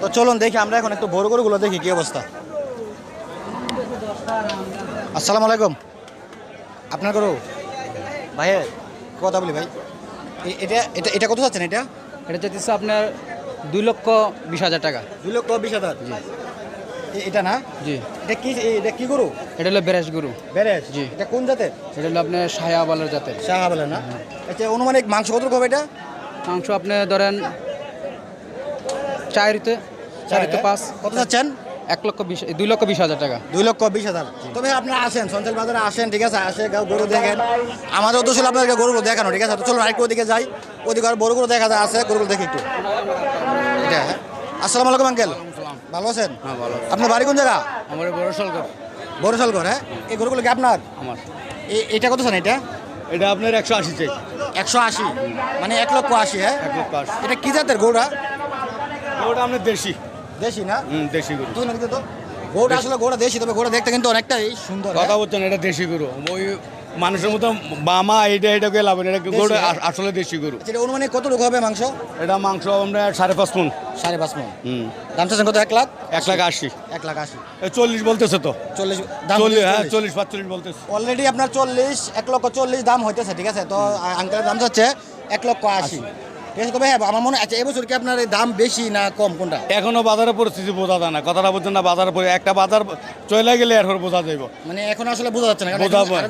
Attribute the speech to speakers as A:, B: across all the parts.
A: তো চলুন দেখি আমরা এখন একটু বড় গরুগুলো দেখি কি অবস্থা। আসসালামু আলাইকুম। আপনার গরু ভাইয়ের কথা বলি ভাই, এটা এটা এটা কত চাচ্ছেন? এটা
B: এটা চাইতেছে আপনার 2,20,000 টাকা।
A: 2,20,000। জি। এটা না?
B: জি।
A: এটা কি গরু?
B: এটা হলো বেরেশ গরু।
A: বেরেশ?
B: জি।
A: এটা কোন জাতের?
B: এটা হলো আপনার শাহবালের জাতের।
A: শাহবালের না? আচ্ছা, অনুমানিক মাংস কত হবে এটা?
B: মাংস আপনি ধরেন 4-5।
A: কত চাচ্ছেন?
B: 2,20,000 টাকা।
A: 2,20,000। তবে আপনারা আসেন, সঞ্চাল বাজারে আসেন, ঠিক আছে, আসে গরু দেখেন। আমাদের উদ্দেশ্য হলো আপনাদেরকে গরুগুলো দেখানো, ঠিক আছে। তো চলুন আরেকটু ওদিকে যাই, ওদিকে আর বড়গুলো দেখা যায় আছে, গরুগুলো দেখি একটু। এটা আসসালামু আলাইকুম আঙ্কেল, ভালো আছেন?
B: হ্যাঁ ভালো।
A: আপনার বাড়ি কোন জায়গা?
B: আমার বড়শালগড়।
A: বড়শালগড়। হ্যাঁ, এই গরুগুলো কি আপনার?
B: আমার।
A: এটা কত চান? এটা
B: এটা আপনার 180 চাই।
A: 180, মানে 1,80,000। হ্যাঁ,
B: 1,80,000।
A: এটা কি জাতের গরুটা?
B: ওটা আপনার দেশি।
A: দেশি না?
B: দেশি গরু।
A: তুই না দিতে তো গরুটা আসলে গরুটা দেশি, তবে গরুটা দেখতে কিন্তু অনেকটাই সুন্দর।
B: কথা বলছেন এটা দেশি গরু, ওই মানুষের মতো বামা এটা লাভ এটা গরু আসলে দেশি গরু।
A: এটা অনুমানিক কত লোক হবে মাংস?
B: এটা মাংস আমরা 5.5 মণ।
A: 5.5 মণ। দাম চাচ্ছেন কত? 1,00,000?
B: 1,80,000।
A: 1,80,000।
B: 40 বলতেছে তো।
A: 40 দাম?
B: 40-45 বলতেছে।
A: অলরেডি আপনার 1,40,000 দাম হইতেছে, ঠিক আছে। তো আঙ্কেলের দাম চাচ্ছে 1,80,000, ঠিক আছে। তবে হ্যাঁ, আমার মনে আছে এবছর কি আপনার এই দাম বেশি না কম, কোনটা?
B: এখনো বাজারের পরিস্থিতি বোঝা যায় না, কথাটা বলছেন না। বাজার একটা বাজার চলে গেলে এরপর বোঝা যাইব।
A: মানে এখন আসলে বোঝা যাচ্ছে না, কারণ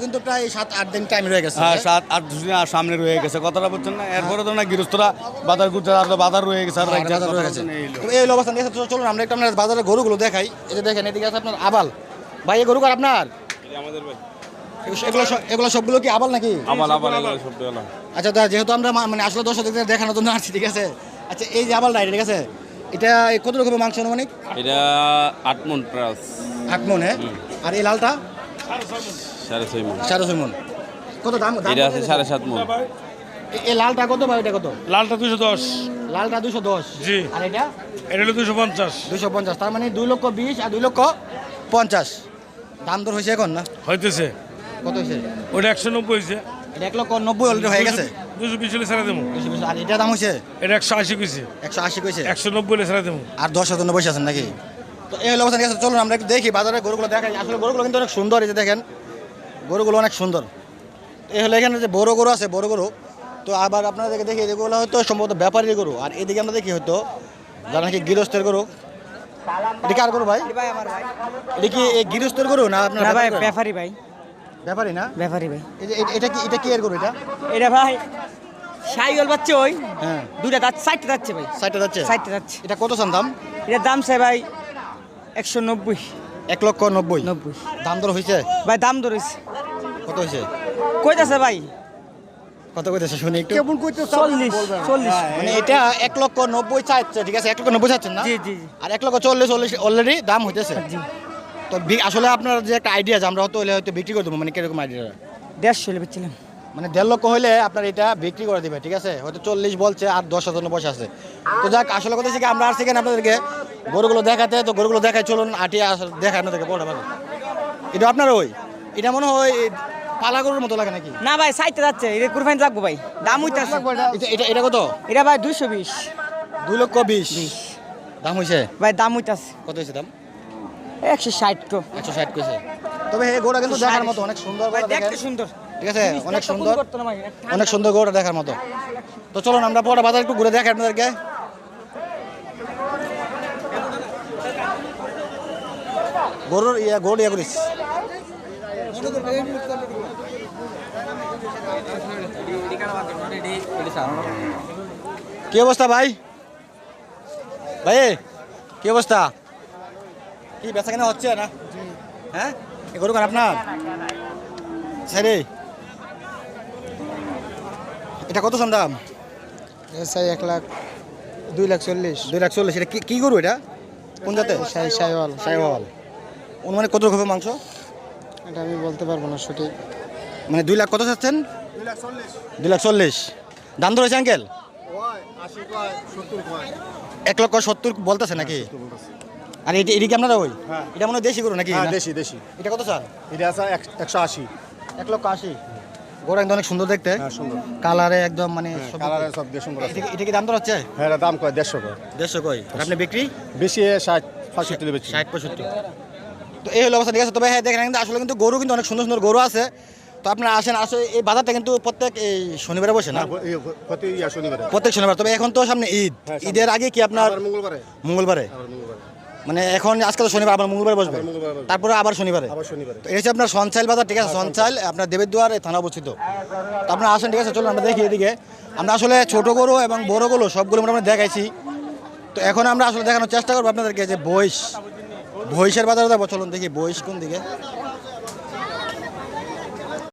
A: কিন্তু প্রায় 7-8 দিন টাইম রয়ে গেছে।
B: হ্যাঁ, 7-8 দিন সামনে রয়ে গেছে, কথাটা বলছেন না। এরপরে তো না গৃহস্থরা বাজার ঘুরতে, আর বাজার রয়ে গেছে। আর
A: এই অবস্থা নিয়ে চলুন আমরা একটু আপনার বাজারের গরুগুলো দেখাই। এই যে দেখেন, এদিকে আছে আপনার আবাল। ভাই, এই গরুকার আপনার?
C: আমাদের ভাই
A: এগুলো সবগুলো কি আবাল নাকি?
C: আবাল এগুলো সব দেওয়া।
A: আচ্ছা, যেহেতু আমরা মানে আসলে দর্শকদের দেখানোর জন্য আসছি, ঠিক আছে। আচ্ছা, এই যে আবালটা, ঠিক আছে, এটা কত রকমের মাংস অনুমানিক?
C: এটা 8 মণ প্লাস।
A: 8 মণ। হ্যাঁ, আর এই লালটা?
C: 6.5 মণ।
A: 6.5 মণ। কত দাম?
C: এটা আছে 7.5 মণ।
A: এই লালটা কত ভাই? এটা কত?
D: লালটা 210।
A: লালটা 210।
D: জি।
A: আর এটা?
D: এটা হলো 250।
A: 250। তার মানে 2,20,000 আর 2,50,000 দাম দর হয়েছে এখন না?
D: হইতেছে।
A: কত হয়েছে?
D: ওটা 190 হয়েছে।
A: এটা 1,90,000 অলরেডি হয়ে গেছে।
D: 220 হলে ছেড়ে দেবো।
A: আর এটা দাম হয়েছে?
D: এটা 180 কইছে।
A: 180 কইছে।
D: 190 হলে ছেড়ে দেবো।
A: আর 10,000 জন্য বসে আছেন নাকি? তো এই হলো অবস্থা, ঠিক আছে। চলুন আমরা একটু দেখি বাজারে গরুগুলো দেখাই। আসলে গরুগুলো কিন্তু অনেক সুন্দর, এই যে দেখেন, গরুগুলো অনেক সুন্দর। এই হলো এখানে যে বড় গরু আছে, বড় গরু। তো আবার আপনাদেরকে দেখি, এগুলো হয়তো সম্ভবত ব্যাপারীর গরু। আর এদিকে আমরা দেখি হয়তো যারা নাকি গৃহস্থের গরু। এটা কার গরু ভাই? এটা কি এই গৃহস্থের গরু না আপনার?
B: ভাই ব্যাপারী ভাই।
A: ব্যাপারী না?
B: ব্যাপারী ভাই।
A: এটা কি এর গরু?
B: এটা ভাই শাইওয়াল বাচ্চা, ওই
A: হ্যাঁ,
B: দুইটা দাঁত 60টা যাচ্ছে ভাই।
A: 60টা যাচ্ছে।
B: 60টা যাচ্ছে।
A: এটা কত চান দাম?
B: এটার দাম চাই ভাই 190।
A: 1,90,000 দাম দর হয়েছে
B: ভাই দাম ধরেছে।
A: কত হয়েছে?
B: কইতাছে ভাই
A: কত কইতেছে শুনি একটু।
B: 40।
A: মানে এটা 1,90,000 চাইছে, ঠিক আছে। 1,90,000 চাচ্ছেন না?
B: জি জি জি।
A: আর 1,40,000 অলরেডি দাম হইতেছে।
B: জি।
A: তো আসলে আপনার যে একটা আইডিয়া আছে, আমরা হয়তো বিক্রি করে দেবো, মানে কিরকম আইডিয়া?
B: 150 হলে বেচছিলাম।
A: মানে 1.5 লক্ষ হলে আপনার এটা বিক্রি করে দিবে, ঠিক আছে। হয়তো 40 বলছে, আর 10,000 জন্য বসে আছে। তো যাক, আসলে কথা হচ্ছে কি, আমরা আসছি কেন আপনাদেরকে গরুগুলো দেখাতে। তো গরুগুলো দেখাই, চলুন আটিয়ে দেখায় আপনাদেরকে বড় ভালো। এটা আপনার ওই, এটা মনে হয় পালা গরুর মতো লাগে নাকি?
B: না ভাই 60টা যাচ্ছে, এটা কুরবানি লাগবো ভাই। দাম হইতাছে।
A: এটা কত?
B: এটা ভাই 220।
A: 2,20,000 দাম হয়েছে
B: ভাই দাম হইতাছে।
A: কত হয়েছে দাম?
B: 160 কো।
A: 160 কইছে। তবে এই গরুটা কিন্তু দেখার মতো, অনেক সুন্দর
B: ভাই
A: গরু,
B: দেখতে
A: দেখেন,
B: সুন্দর।
A: ঠিক আছে, অনেক সুন্দর, অনেক সুন্দর গরুটা দেখার মতো। তো চলুন আমরা বড় বাজার একটু ঘুরে দেখাই আপনাদেরকে। গরুর ইয়া করিস। কি অবস্থা ভাই? ভাই কি অবস্থা? কি বেচা কেনা হচ্ছে না? হ্যাঁ, এই গরু কার আপনার? ছেড়ে এটা কত চান দাম?
B: চাই 1,00,000, 2,40,000।
A: 2,40,000। এটা কি গরু? এটা কোন জাতের?
B: শাইওয়াল।
A: শাইওয়াল। অনুমানে কত রকমের মাংস?
B: এটা আমি বলতে পারবো না সঠিক।
A: মানে 2 লাখ কত চাচ্ছেন? 2,40,000 দাম ধরেছে আঙ্কেল? 1,70,000 বলতেছে নাকি? আর এটা কি আপনারা ওই? এটা মনে হয় দেশি গরু নাকি?
E: দেশি।
A: এটা কত চান?
E: এটা আছে 180।
A: 1,80,000 গরু একদম অনেক সুন্দর দেখতে,
E: হ্যাঁ সুন্দর,
A: কালারে একদম মানে সব-
E: কালারে সব দিয়ে সুন্দর আছে।
A: এটা কি দাম দর হচ্ছে?
E: হ্যাঁ এটার দাম কয় 150 করে,
A: 150 কই, আর আপনি বিক্রি
E: বেশি 60-65 বেশি।
A: 60-65। তো এই হলো অবস্থা, ঠিক আছে। তবে হ্যাঁ দেখেন কিন্তু আসলে কিন্তু গরু কিন্তু অনেক সুন্দর সুন্দর গরু আছে। তো আপনারা আসেন, আসলে এই বাজারটা কিন্তু প্রত্যেক এই শনিবারে বসে না,
E: প্রতি শনিবারে,
A: প্রত্যেক শনিবার। তবে এখন তো সামনে ঈদ,
E: হ্যাঁ, সামনে।
A: ঈদের আগে কি আপনার
E: আবার মঙ্গলবারে,
A: মঙ্গলবারে, মানে এখন আজকে তো শনিবার, আবার মঙ্গলবারে বসবে,
E: আবার মঙ্গলবারে বসবে।
A: তারপরে আবার শনিবারে।
E: আবার শনিবারে।
A: তো এই হচ্ছে আপনার সঞ্চাইল বাজার, ঠিক আছে। সঞ্চাইল আপনার দেবেরদুয়ার থানা অবস্থিত। তো আপনারা আসেন, ঠিক আছে। চলুন আমরা দেখি এদিকে। আমরা আসলে ছোট গরু এবং বড় গরু সবগুলো মোটামুটি দেখাইছি। তো এখন আমরা আসলে দেখানোর চেষ্টা করবো আপনাদেরকে যে বইস, বইসের বাজারে যাবো। চলুন দেখি বইস কোন দিকে।